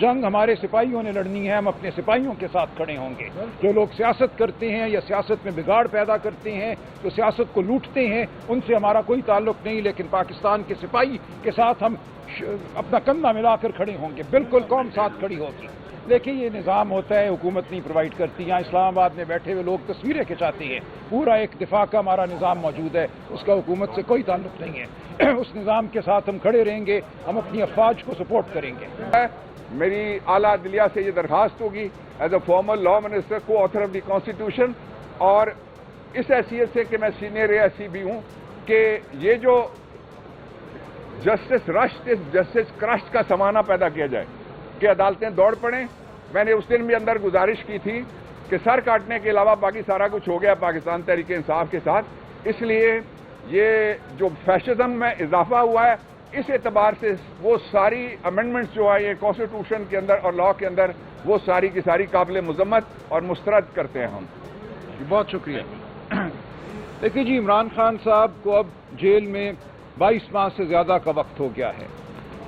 जंग हमारे सिपाहियों ने लड़नी है, हम अपने सिपाहियों के साथ खड़े होंगे। जो लोग सियासत करते हैं या सियासत में बिगाड़ पैदा करते हैं, जो सियासत को लूटते हैं, उनसे हमारा कोई ताल्लुक नहीं, लेकिन पाकिस्तान के सिपाही के साथ हम अपना कंधा मिलाकर खड़े होंगे, बिल्कुल कौम साथ खड़ी होगी। देखिए ये निज़ाम होता है, हुकूमत नहीं प्रोवाइड करती। यहाँ इस्लामाबाद में बैठे हुए लोग तस्वीरें खिंचाते हैं, पूरा एक दिफा का हमारा निज़ाम मौजूद है, उसका हुकूमत से कोई ताल्लुक नहीं है। उस निज़ाम के साथ हम खड़े रहेंगे, हम अपनी अफवाज को सपोर्ट करेंगे। मेरी आला दिलिया से ये दरखास्त होगी as a former law minister, coauthor of the constitution, और इस हैसियत से कि मैं सीनियर एएससी भी हूँ, कि ये जो जस्टिस रश्ड जस्टिस क्रश्ड का समाना पैदा किया जाए कि अदालतें दौड़ पड़ें। मैंने उस दिन भी अंदर गुजारिश की थी कि सर काटने के अलावा बाकी सारा कुछ हो गया पाकिस्तान तहरीक इंसाफ के साथ, इसलिए ये जो फैशिज्म में इजाफा हुआ है, इस एतबार से वो सारी अमेंडमेंट्स जो है ये कॉन्स्टिट्यूशन के अंदर और लॉ के अंदर, वो सारी की सारी काबिल मजम्मत और मुस्तरद करते हैं हम। बहुत शुक्रिया। देखिए जी, इमरान खान साहब को अब जेल में 22 माह से ज़्यादा का वक्त हो गया है,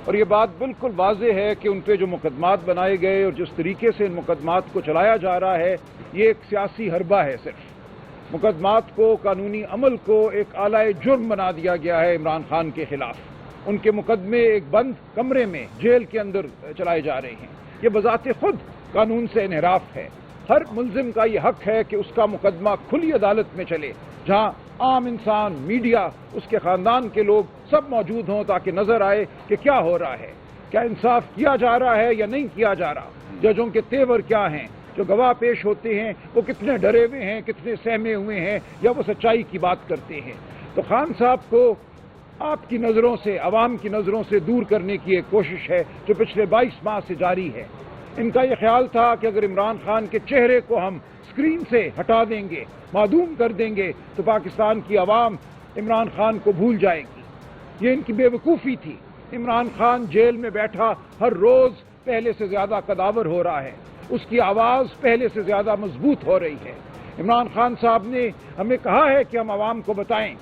और ये बात बिल्कुल वाज़ेह है कि उन पे जो मुकदमात बनाए गए और जिस तरीके से इन मुकदमात को चलाया जा रहा है, ये एक सियासी हरबा है। सिर्फ मुकदमात को, कानूनी अमल को एक आलाए जुर्म बना दिया गया है इमरान खान के खिलाफ। उनके मुकदमे एक बंद कमरे में जेल के अंदर चलाए जा रहे हैं। ये बजाते खुद कानून से इनहराफ है। हर मुल्जिम का ये हक है कि उसका मुकदमा खुली अदालत में चले, जहां आम इंसान, मीडिया, उसके खानदान के लोग सब मौजूद हों, ताकि नजर आए कि क्या हो रहा है, क्या इंसाफ किया जा रहा है या नहीं किया जा रहा, जजों के तेवर क्या हैं, जो गवाह पेश होते हैं वो कितने डरे हुए हैं, कितने सहमे हुए हैं, या वो सच्चाई की बात करते हैं। तो खान साहब को आपकी नज़रों से, आवाम की नज़रों से दूर करने की एक कोशिश है जो पिछले 22 माह से जारी है। इनका यह ख्याल था कि अगर इमरान खान के चेहरे को हम स्क्रीन से हटा देंगे, मादूम कर देंगे, तो पाकिस्तान की आवाम इमरान खान को भूल जाएगी। ये इनकी बेवकूफ़ी थी। इमरान खान जेल में बैठा हर रोज़ पहले से ज़्यादा कदावर हो रहा है, उसकी आवाज़ पहले से ज़्यादा मजबूत हो रही है। इमरान खान साहब ने हमें कहा है कि हम आवाम को बताएं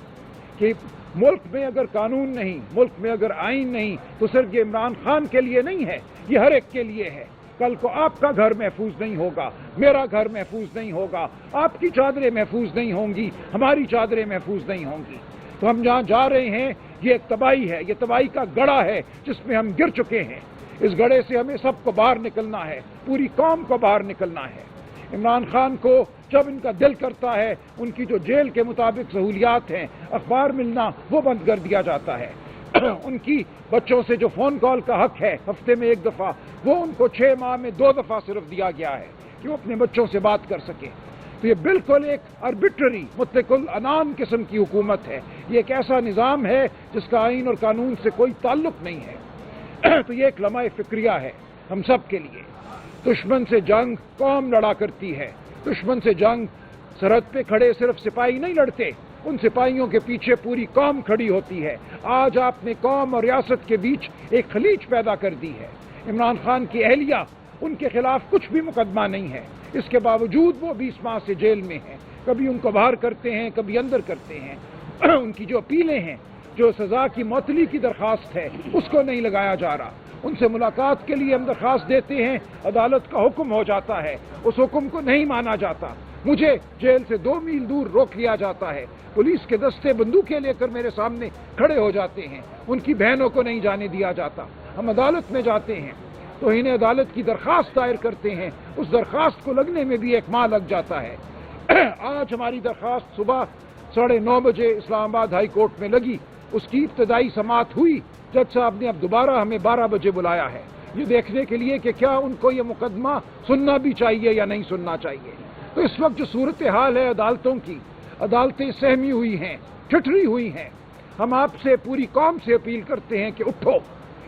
कि मुल्क में अगर कानून नहीं, मुल्क में अगर आइन नहीं, तो सिर्फ ये इमरान खान के लिए नहीं है, ये हर एक के लिए है। कल को आपका घर महफूज नहीं होगा, मेरा घर महफूज नहीं होगा, आपकी चादरें महफूज नहीं होंगी, हमारी चादरें महफूज नहीं होंगी। तो हम जहाँ जा रहे हैं ये एक तबाही है, ये तबाही का गड़ा है जिसमें हम गिर चुके हैं। इस गड़े से हमें सबको बाहर निकलना है, पूरी कौम को बाहर निकलना है। इमरान खान को जब इनका दिल करता है, उनकी जो जेल के मुताबिक सहूलियात हैं, अखबार मिलना, वो बंद कर दिया जाता है। उनकी बच्चों से जो फ़ोन कॉल का हक है हफ्ते में 1 दफ़ा, वो उनको 6 माह में 2 दफ़ा सिर्फ दिया गया है कि वो अपने बच्चों से बात कर सके। तो ये बिल्कुल एक आर्बिट्ररी, मुत्तकिल अनान किस्म की हुकूमत है। ये एक ऐसा निज़ाम है जिसका आइन और कानून से कोई ताल्लुक नहीं है। तो ये एक लम्हा फिक्रिया है हम सब के लिए। दुश्मन से जंग कौम लड़ा करती है। दुश्मन से जंग सरहद पे खड़े सिर्फ सिपाही नहीं लड़ते, उन सिपाहियों के पीछे पूरी कौम खड़ी होती है। आज आपने कौम और रियासत के बीच एक खलीज पैदा कर दी है। इमरान खान की अहलिया, उनके खिलाफ कुछ भी मुकदमा नहीं है, इसके बावजूद वो 20 माह से जेल में हैं। कभी उनको बाहर करते हैं, कभी अंदर करते हैं। उनकी जो अपीलें हैं, जो सजा की मौतली की दरखास्त है, उसको नहीं लगाया जा रहा। उनसे मुलाकात के लिए हम दरखास्त देते हैं, अदालत का हुक्म हो जाता है, उस हुक्म को नहीं माना जाता। मुझे जेल से 2 मील दूर रोक लिया जाता है, पुलिस के दस्ते बंदूकें लेकर मेरे सामने खड़े हो जाते हैं, उनकी बहनों को नहीं जाने दिया जाता। हम अदालत में जाते हैं तो इन्हें अदालत की दरखास्त दायर करते हैं, उस दरखास्त को लगने में भी 1 माह लग जाता है। आज हमारी दरखास्त सुबह 9:30 बजे इस्लामाबाद हाई कोर्ट में लगी, उसकी इब्तदाई समाअत हुई। जज साहब ने अब दोबारा हमें 12 बजे बुलाया है, ये देखने के लिए कि क्या उनको ये मुकदमा सुनना भी चाहिए या नहीं सुनना चाहिए। तो इस वक्त जो सूरत हाल है अदालतों की, अदालतें सहमी हुई हैं, ठिठरी हुई हैं। हम आपसे, पूरी कौम से अपील करते हैं कि उठो।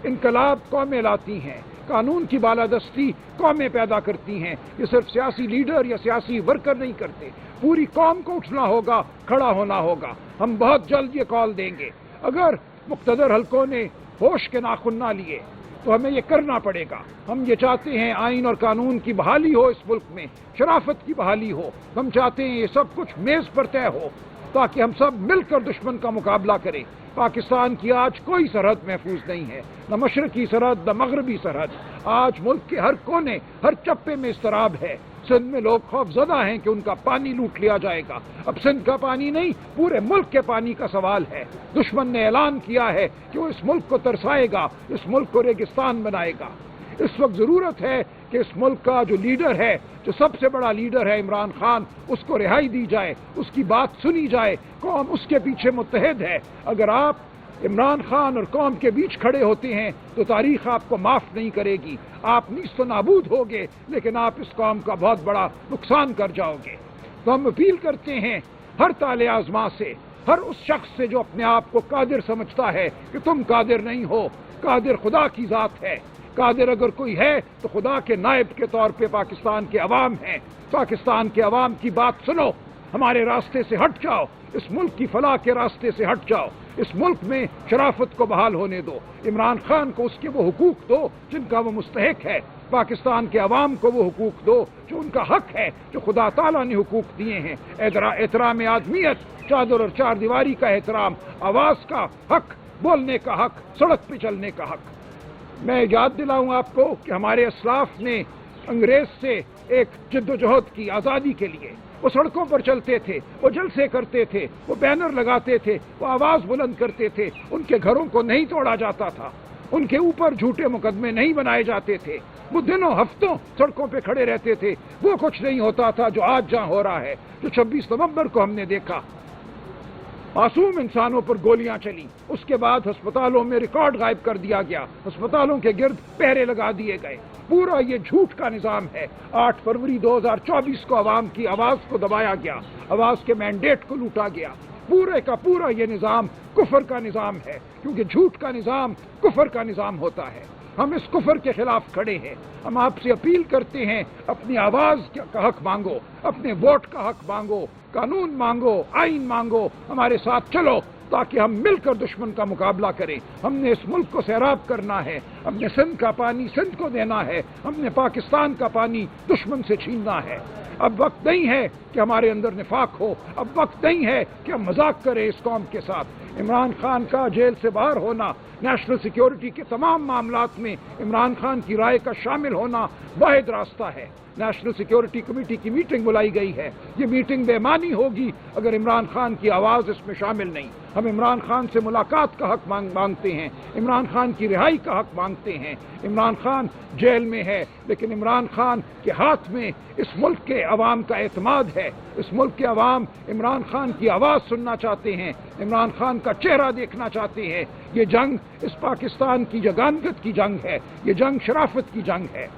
इनकलाब कौमें लाती हैं, कानून की बालादस्ती कौमें पैदा करती हैं। ये सिर्फ सियासी लीडर या सियासी वर्कर नहीं करते, पूरी कौम को उठना होगा, खड़ा होना होगा। हम बहुत जल्द ये कॉल देंगे। अगर मुक़्तदर हलकों ने होश के नाखुन ना लिए तो हमें ये करना पड़ेगा। हम ये चाहते हैं आइन और कानून की बहाली हो इस मुल्क में, शराफत की बहाली हो। हम चाहते हैं ये सब कुछ मेज़ पर तय हो ताकि हम सब मिलकर दुश्मन का मुकाबला करें। पाकिस्तान की आज कोई सरहद महफूज नहीं है, न मशरकी सरहद न मगरबी सरहद। आज मुल्क के हर कोने हर चप्पे में इस्तराब है। सिंध में लोग खौफजदा हैं कि उनका पानी लूट लिया जाएगा। अब सिंध का पानी नहीं, पूरे मुल्क के पानी का सवाल है। दुश्मन ने ऐलान किया है कि वो इस मुल्क को तरसाएगा, इस मुल्क को रेगिस्तान बनाएगा। इस वक्त जरूरत है कि इस मुल्क का जो लीडर है, जो सबसे बड़ा लीडर है इमरान खान, उसको रिहाई दी जाए, उसकी बात सुनी जाए, कौम उसके पीछे मुत्तहिद है। अगर आप इमरान खान और कौम के बीच खड़े होते हैं तो तारीख आपको माफ नहीं करेगी। आप नीस्त नाबूद होगे, लेकिन आप इस कौम का बहुत बड़ा नुकसान कर जाओगे। तो हम अपील करते हैं हर ताले आजमा से, हर उस शख्स से जो अपने आप को कादिर समझता है कि तुम कादिर नहीं हो। कादिर खुदा की जात है। कादिर अगर कोई है तो खुदा के नायब के तौर पे पाकिस्तान के अवाम हैं। पाकिस्तान के अवाम की बात सुनो, हमारे रास्ते से हट जाओ, इस मुल्क की फलाह के रास्ते से हट जाओ। इस मुल्क में शराफत को बहाल होने दो। इमरान खान को उसके वो हुकूक दो जिनका वो मुस्तहिक है। पाकिस्तान के अवाम को वो हुकूक दो जो उनका हक है, जो खुदा ताला ने हुकूक दिए हैं। एहतराम आदमियत, चादर और चार दीवारी का एहतराम, आवाज का हक, बोलने का हक, सड़क पे चलने का हक। मैं याद दिलाऊं आपको कि हमारे असलाफ ने अंग्रेज से एक जिद्दोजहद की आज़ादी के लिए। वो सड़कों पर चलते थे, वो जलसे करते थे, वो बैनर लगाते थे, वो आवाज बुलंद करते थे। उनके घरों को नहीं तोड़ा जाता था, उनके ऊपर झूठे मुकदमे नहीं बनाए जाते थे। वो दिनों हफ्तों सड़कों पे खड़े रहते थे। वो कुछ नहीं होता था जो आज जहां हो रहा है, जो 26 नवंबर को हमने देखा। मासूम इंसानों पर गोलियां चली, उसके बाद अस्पतालों में रिकॉर्ड गायब कर दिया गया, अस्पतालों के गिर्द पहरे लगा दिए गए। पूरा ये झूठ का निजाम है। 8 फरवरी 2024 को आवाम की आवाज को दबाया गया, आवाज के मैंडेट को लूटा गया। पूरे का पूरा ये निजाम कुफर का निजाम है, क्योंकि झूठ का निजाम कुफर का निजाम होता है। हम इस कुफर के खिलाफ खड़े हैं। हम आपसे अपील करते हैं, अपनी आवाज का हक मांगो, अपने वोट का हक मांगो, कानून मांगो, आइन मांगो, हमारे साथ चलो ताकि हम मिलकर दुश्मन का मुकाबला करें। हमने इस मुल्क को सैराब करना है, हमने सिंध का पानी सिंध को देना है, हमने पाकिस्तान का पानी दुश्मन से छीनना है। अब वक्त नहीं है कि हमारे अंदर निफाक हो, अब वक्त नहीं है कि हम मजाक करें इस कौम के साथ। इमरान खान का जेल से बाहर होना, नेशनल सिक्योरिटी के तमाम मामलात में इमरान खान की राय का शामिल होना वाहिद रास्ता है। नेशनल सिक्योरिटी कमेटी की मीटिंग बुलाई गई है। ये मीटिंग बेमानी होगी अगर इमरान खान की आवाज इसमें शामिल नहीं। हम इमरान खान से मुलाकात का हक मांगते हैं, इमरान खान की रिहाई का हक मांगते हैं। इमरान खान जेल में है, लेकिन इमरान खान के हाथ में इस मुल्क के अवाम का एतमाद है। इस मुल्क के अवाम इमरान खान की आवाज सुनना चाहते हैं, इमरान खान का चेहरा देखना चाहते हैं। ये जंग इस पाकिस्तान की जगानगत की जंग है, ये जंग शराफत की जंग है।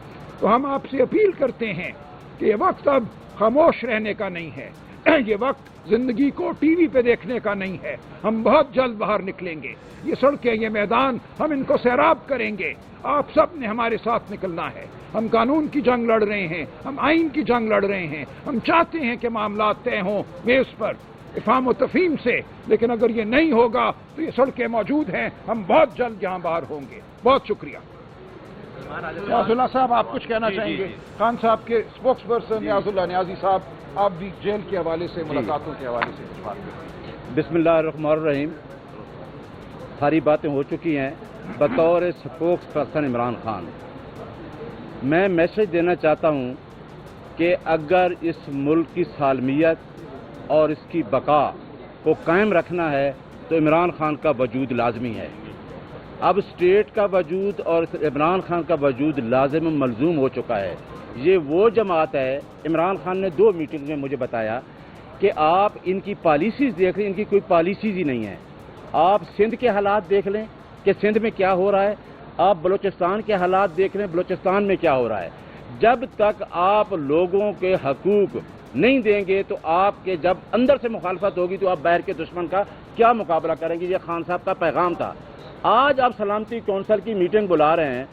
तो हम आपसे अपील करते हैं कि ये वक्त अब खामोश रहने का नहीं है, ये वक्त जिंदगी को टीवी पे देखने का नहीं है। हम बहुत जल्द बाहर निकलेंगे। ये सड़कें, ये मैदान, हम इनको सैराब करेंगे। आप सब ने हमारे साथ निकलना है। हम कानून की जंग लड़ रहे हैं, हम आइन की जंग लड़ रहे हैं। हम चाहते हैं कि मामला तय हों मेज पर इफ़ाम व तफ़हीम से, लेकिन अगर ये नहीं होगा तो ये सड़कें मौजूद हैं, हम बहुत जल्द यहाँ बाहर होंगे। बहुत शुक्रिया। याजुल्ला साहब, आप कुछ कहना चाहेंगे? खान साहब के स्पोक्स पर्सन याजुल्ला न्याजी साहब, आप भी जेल के हवाले से, मुलाकातों के हवाले से कुछ बात करें। बिस्मिल्लाहिर्रहमानिर्रहीम। सारी बातें हो चुकी हैं। बतौर स्पोक्स पर्सन इमरान खान, मैं मैसेज देना चाहता हूं कि अगर इस मुल्क की सालमियत और इसकी बका को कायम रखना है तो इमरान खान का वजूद लाजमी है। अब स्टेट का वजूद और इमरान खान का वजूद लाजिम मलजूम हो चुका है। ये वो जमात है, इमरान खान ने 2 मीटिंग में मुझे बताया कि आप इनकी पॉलिसीज़ देख लें, इनकी कोई पॉलिसीज़ ही नहीं है। आप सिंध के हालात देख लें कि सिंध में क्या हो रहा है, आप बलूचिस्तान के हालात देख लें, बलूचिस्तान में क्या हो रहा है। जब तक आप लोगों के हकूक नहीं देंगे तो आपके जब अंदर से मुखालफत होगी तो आप बाहर के दुश्मन का क्या मुकाबला करेंगे। ये खान साहब का पैगाम था। आज आप सलामती कौंसिल की मीटिंग बुला रहे हैं।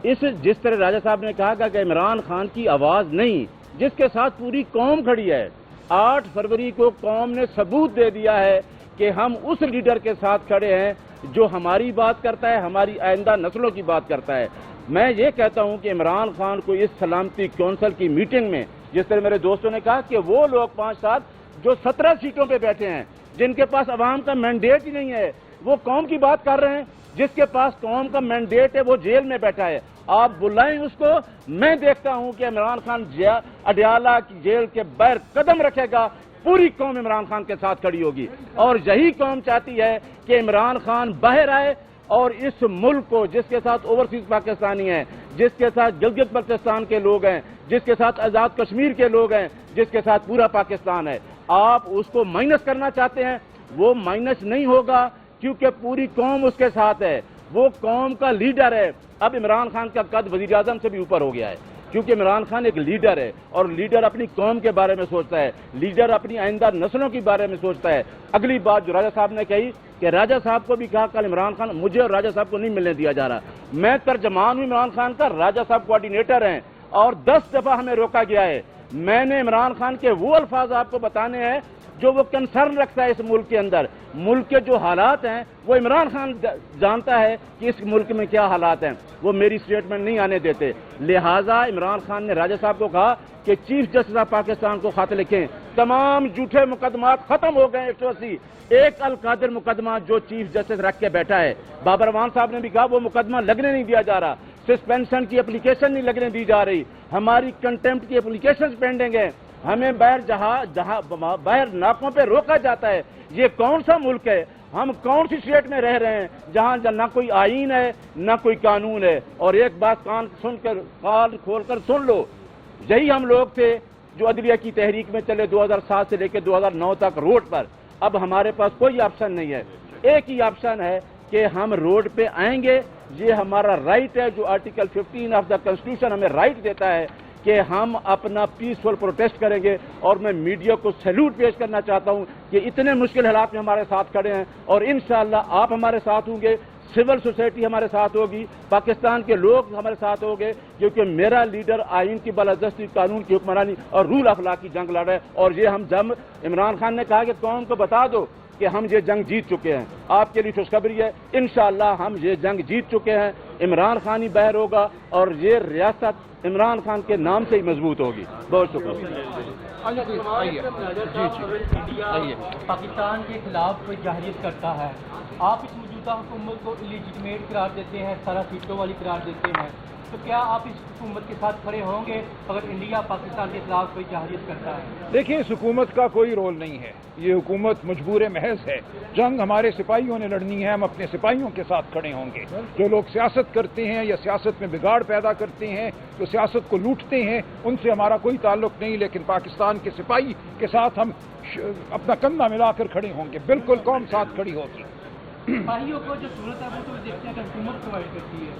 जिस तरह राजा साहब ने कहा कि इमरान खान की आवाज़ नहीं, जिसके साथ पूरी कौम खड़ी है। 8 फरवरी को कौम ने सबूत दे दिया है कि हम उस लीडर के साथ खड़े हैं जो हमारी बात करता है, हमारी आइंदा नस्लों की बात करता है। मैं ये कहता हूं कि इमरान खान को इस सलामती कौंसिल की मीटिंग में, जिस तरह मेरे दोस्तों ने कहा कि वो लोग 5-7 जो 17 सीटों पे बैठे हैं, जिनके पास अवाम का मैंडेट ही नहीं है, وہ قوم کی بات کر رہے ہیں. جس کے پاس قوم کا مینڈیٹ ہے وہ جیل میں بیٹھا ہے. آپ بلائیں اس کو. میں دیکھتا ہوں کہ عمران خان اڈیالہ کی جیل کے باہر قدم رکھے گا, پوری قوم عمران خان کے ساتھ کھڑی ہوگی. اور یہی قوم چاہتی ہے کہ عمران خان باہر آئے اور اس ملک کو, جس کے ساتھ اوورسیز پاکستانی ہیں, جس کے ساتھ گلگت بلتستان کے لوگ ہیں, جس کے ساتھ آزاد کشمیر کے لوگ ہیں, جس کے ساتھ پورا پاکستان ہے, آپ اس کو مائنس کرنا چاہتے ہیں. وہ مائنس نہیں ہوگا کیونکہ پوری قوم اس کے ساتھ ہے. وہ قوم کا لیڈر ہے. اب عمران خان کا قد وزیر اعظم سے بھی اوپر ہو گیا ہے کیونکہ عمران خان ایک لیڈر ہے, اور لیڈر اپنی قوم کے بارے میں سوچتا ہے, لیڈر اپنی آئندہ نسلوں کے بارے میں سوچتا ہے. اگلی بات جو راجہ صاحب نے کہی کہ راجہ صاحب کو بھی کہا کل عمران خان, مجھے اور راجہ صاحب کو نہیں ملنے دیا جا رہا. میں ترجمان ہوں عمران خان کا, راجہ صاحب کوآرڈینیٹر ہیں, اور 10 دفعہ ہمیں روکا گیا ہے. میں نے عمران خان کے وہ الفاظ آپ کو بتانے ہیں جو وہ کنسرن رکھتا ہے اس ملک کے اندر. ملک کے جو حالات ہیں وہ عمران خان جانتا ہے کہ اس ملک میں کیا حالات ہیں. وہ میری سٹیٹمنٹ نہیں آنے دیتے. لہٰذا عمران خان نے راجہ صاحب کو کہا کہ چیف جسٹس آف پاکستان کو خط لکھیں. تمام جھوٹے مقدمات ختم ہو گئے 180. ایک القادر مقدمہ جو چیف جسٹس رکھ کے بیٹھا ہے. بابر اعوان صاحب نے بھی کہا وہ مقدمہ لگنے نہیں دیا جا رہا. سسپینشن کی اپلیکیشن نہیں لگنے دی جا رہی. ہماری کنٹمپٹ کی اپلیکیشن پینڈنگ ہیں. ہمیں باہر ناکوں پہ روکا جاتا ہے. یہ کون سا ملک ہے؟ ہم کون سی اسٹیٹ میں رہ رہے ہیں جہاں نہ کوئی آئین ہے نہ کوئی قانون ہے؟ اور ایک بات کان کھول کر سن لو, یہی ہم لوگ تھے جو عدلیہ کی تحریک میں چلے 2007 سے لے کے 2009 تک روڈ پر. اب ہمارے پاس کوئی آپشن نہیں ہے. ایک ہی آپشن ہے کہ ہم روڈ پہ آئیں گے. یہ ہمارا رائٹ ہے جو آرٹیکل 15 آف دا کنسٹیٹیوشن ہمیں رائٹ دیتا ہے کہ ہم اپنا پیسفل پروٹیسٹ کریں گے. اور میں میڈیا کو سیلوٹ پیش کرنا چاہتا ہوں کہ اتنے مشکل حالات میں ہمارے ساتھ کھڑے ہیں, اور انشاءاللہ آپ ہمارے ساتھ ہوں گے, سول سوسائٹی ہمارے ساتھ ہوگی, پاکستان کے لوگ ہمارے ساتھ ہوں گے, کیونکہ میرا لیڈر آئین کی بالادستی, قانون کی حکمرانی اور رول آف لا کی جنگ لڑ رہا ہے. اور یہ ہم جب عمران خان نے کہا کہ قوم کو بتا دو کہ ہم یہ جنگ جیت چکے ہیں, آپ کے لیے خوشخبری ہے, انشاءاللہ ہم یہ جنگ جیت چکے ہیں. عمران خان ہی باہر ہوگا اور یہ ریاست عمران خان کے نام سے ہی مضبوط ہوگی. بہت شکریہ. پاکستان کے خلاف جہریت کرتا ہے. آپ اس موجودہ حکومت کو الیجیٹمیٹ قرار دیتے ہیں, سارا سیٹوں والی قرار دیتے ہیں, تو کیا آپ اس حکومت کے ساتھ کھڑے ہوں گے اگر انڈیا پاکستان کے خلاف کوئی جہریت کرتا ہے؟ دیکھیے, اس حکومت کا کوئی رول نہیں ہے. یہ حکومت مجبور محض ہے. جنگ ہمارے سپاہیوں نے لڑنی ہے, ہم اپنے سپاہیوں کے ساتھ کھڑے ہوں گے. جو لوگ سیاست کرتے ہیں یا سیاست میں بگاڑ پیدا کرتے ہیں, جو سیاست کو لوٹتے ہیں, ان سے ہمارا کوئی تعلق نہیں. لیکن پاکستان کے سپاہی کے ساتھ ہم اپنا کندھا ملا کر کھڑے ہوں گے. بالکل قوم ساتھ کھڑی ہوگی. سپاہیوں کو جو صورت ہے وہ تو دیکھتے ہیں کہ حکومت پرووائڈ کرتی ہے.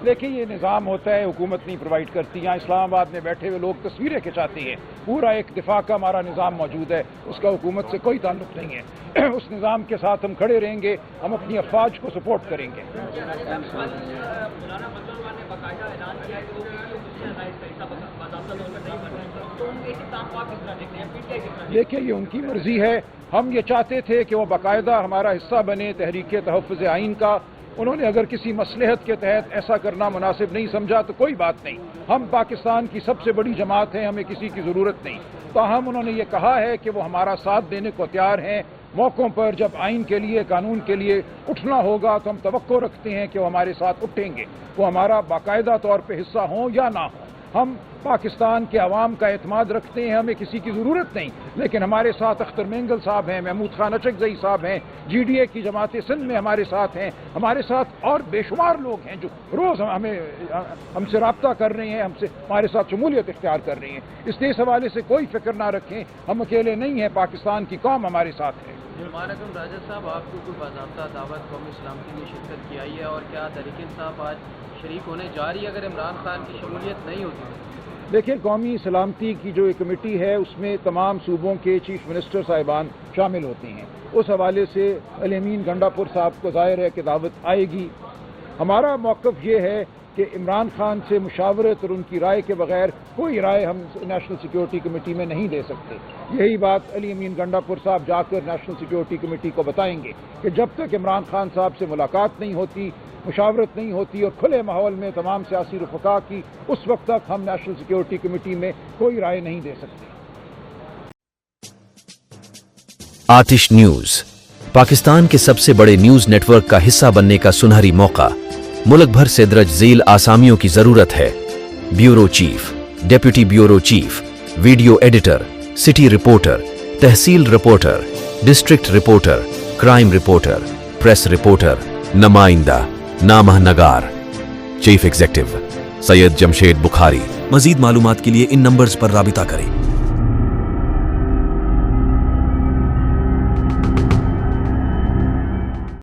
دیکھیے, یہ نظام ہوتا ہے, حکومت نہیں پرووائڈ کرتی. یہاں اسلام آباد میں بیٹھے ہوئے لوگ تصویریں کھنچاتے ہیں. پورا ایک دفاع کا ہمارا نظام موجود ہے, اس کا حکومت سے کوئی تعلق نہیں ہے. اس نظام کے ساتھ ہم کھڑے رہیں گے, ہم اپنی افواج کو سپورٹ کریں گے. دیکھیے, یہ ان کی مرضی ہے. ہم یہ چاہتے تھے کہ وہ باقاعدہ ہمارا حصہ بنے تحریک تحفظ آئین کا. انہوں نے اگر کسی مصلحت کے تحت ایسا کرنا مناسب نہیں سمجھا تو کوئی بات نہیں. ہم پاکستان کی سب سے بڑی جماعت ہیں, ہمیں کسی کی ضرورت نہیں. تاہم انہوں نے یہ کہا ہے کہ وہ ہمارا ساتھ دینے کو تیار ہیں. موقعوں پر جب آئین کے لیے, قانون کے لیے اٹھنا ہوگا تو ہم توقع رکھتے ہیں کہ وہ ہمارے ساتھ اٹھیں گے. وہ ہمارا باقاعدہ طور پہ حصہ ہوں یا نہ ہوں. ہم پاکستان کے عوام کا اعتماد رکھتے ہیں, ہمیں کسی کی ضرورت نہیں. لیکن ہمارے ساتھ اختر مینگل صاحب ہیں, محمود خان اچکزئی صاحب ہیں, جی ڈی اے کی جماعت سندھ میں ہمارے ساتھ ہیں, ہمارے ساتھ اور بے شمار لوگ ہیں جو روز ہم سے رابطہ کر رہے ہیں, ہمارے ساتھ شمولیت اختیار کر رہے ہیں. اس لیے اس حوالے سے کوئی فکر نہ رکھیں, ہم اکیلے نہیں ہیں, پاکستان کی قوم ہمارے ساتھ ہے. راجہ صاحب, آپ کو کوئی باضابطہ دعوت قومی اسلامتی میں شرکت کی آئی ہے, اور کیا تحریک انصاف آج شریک ہونے جا رہی ہے اگر عمران خان کی شمولیت نہیں ہوتی؟ دیکھیں, قومی سلامتی کی جو ایک کمیٹی ہے اس میں تمام صوبوں کے چیف منسٹر صاحبان شامل ہوتے ہیں. اس حوالے سے علی امین گنڈا پور صاحب کو ظاہر ہے کہ دعوت آئے گی. ہمارا موقف یہ ہے کہ عمران خان سے مشاورت اور ان کی رائے کے بغیر کوئی رائے ہم نیشنل سیکیورٹی کمیٹی میں نہیں دے سکتے. یہی بات علی امین گنڈا پور صاحب جا کر نیشنل سیکیورٹی کمیٹی کو بتائیں گے کہ جب تک عمران خان صاحب سے ملاقات نہیں ہوتی, مشاورت نہیں ہوتی اور کھلے ماحول میں تمام سیاسی رفقا کی, اس وقت تک ہم نیشنل سیکیورٹی کمیٹی میں کوئی رائے نہیں دے سکتے. آتش نیوز पाकिस्तान के सबसे बड़े न्यूज नेटवर्क का हिस्सा बनने का सुनहरी मौका। मुल्क भर से दर्ज झील आसामियों की जरूरत है। Bureau chief, deputy bureau chief, video editor, city reporter, तहसील reporter, district reporter, crime reporter, press reporter, नुमाइंदा, नामह नगार। Chief executive Syed Jamshed Bukhari. मजीद मालूमात के लिए इन नंबर्स पर राबिता करें।